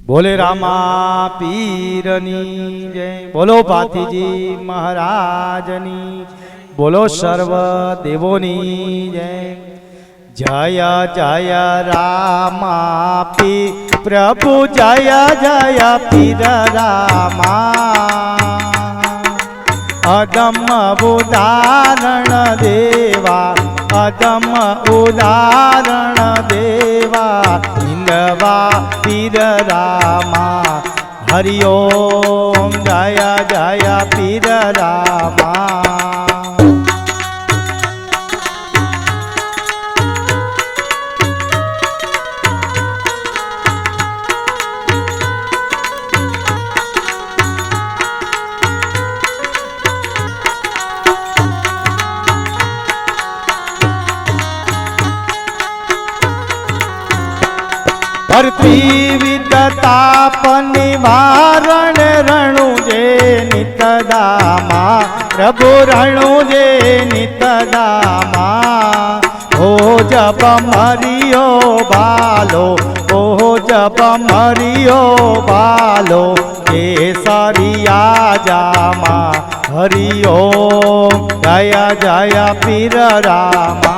बोले रामा पीरनी जय। बोलो पाथीजी महाराजनी। बोलो सर्व देवोनी जय। जय जय रामा पी प्रभु जय जय पीर रामा। अदम उदाहरण देवा अदम उदाहरण देवा इंदवा पीर रामा। हरि ओम जय जय पीर रामा। धरती विदताप निवारण रणुजे नितदामा। प्रभु रणुजे नितदामा। हो जब मरियो बालो ओ जब मरियो बालो केसरिया जामा। हरि ओम जय जय पीर रामा।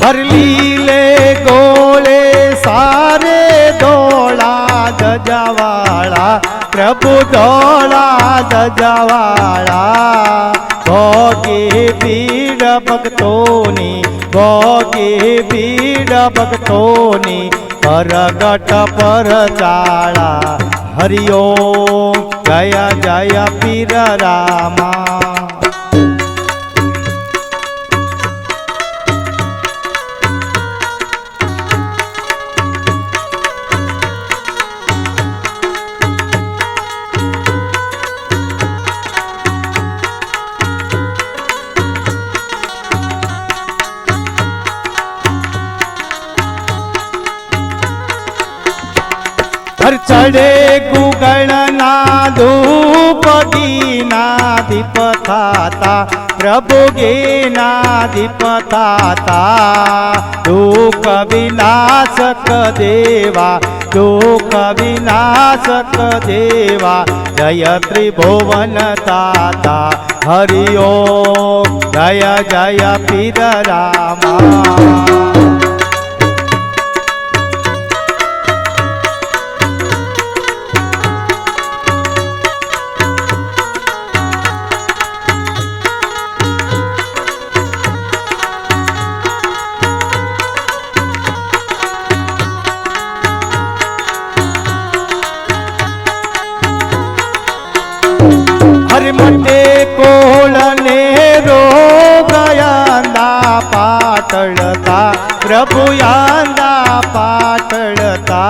हर लीले गोले सारे दौड़ा दजवाड़ा। प्रभु दौड़ा दजवाड़ा। भोगी पीड़ भक्तोनी भोगी पीड़ भक्तोनी परगट पर चाड़ा। हरि ओम जय जय पीर रामा। हर चढ़े गुगणना धूप दीना दीप थाता। प्रभु गेना दीप थाता। दुख विनाशक देवा दुख विनाशक देवा जय त्रिभुवन ताता। हरि ओम जय जय पीर रामा। हरि मटे कोलने रोग यांदा पाटळता। प्रभु यांदा पाटळता।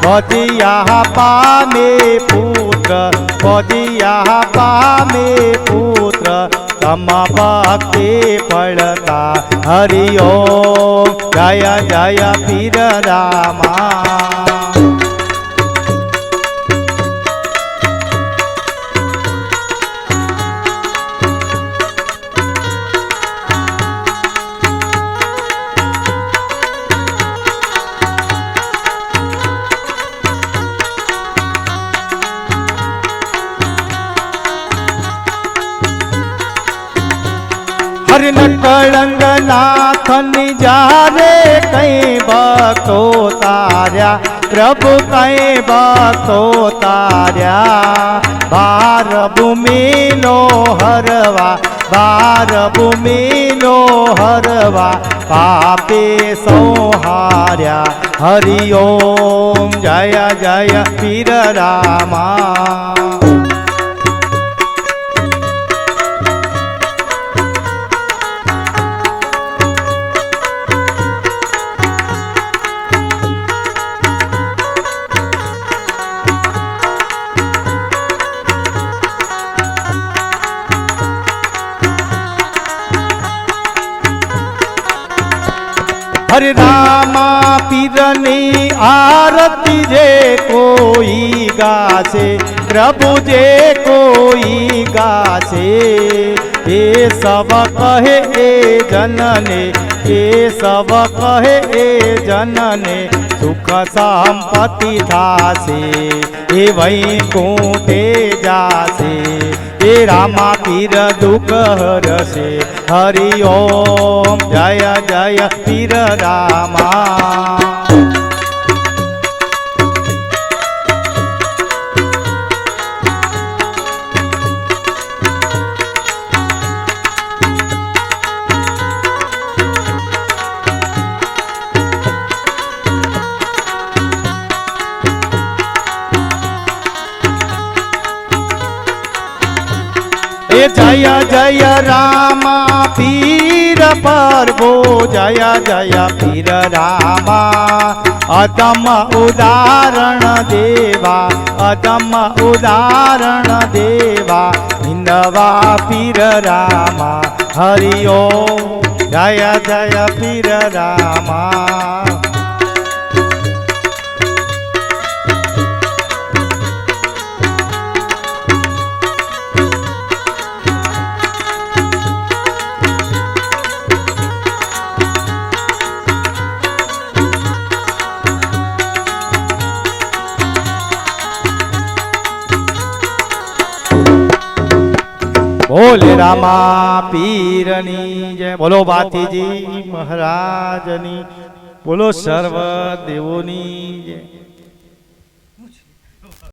बदिया पामे पुत्र बदिया पामे पुत्र तम भक्ति पड़ता। हरि ओम जय जय पीर रामा। हरि न कलंग नाथ निजारे कई भक्तो तार्या। प्रभु कई भक्तो तार्या। बार भूमि नो हरवा बार भूमि नो हरवा पापे संहार्या। हरि ओम जय जय पीर रामा। હરે રામા પીરની આરતી જે કોઈ ગાશે, પ્રભુ જે કોઈ ગાશે, એ સબ કહે એ જનને, એ સબ કહે એ જનને સુખ સંપત્તિ થાશે, એ વૈકુંઠે જાશે, એ રામા પીર દુઃખ હરશે. હરિ ઓમ જય જય પીર રામા. जय जय रामा पीर प्रभु, जय जय पीर रामा. अदम उदाहरण देवा, अदम उदाहरण देवा, हिंदवा पीर रामा. हरि ओम जय जय पीर रामा. બોલે રામા પીરની જય. બોલો ભાતીજી મહારાજની, બોલો સર્વ દેવોની જય.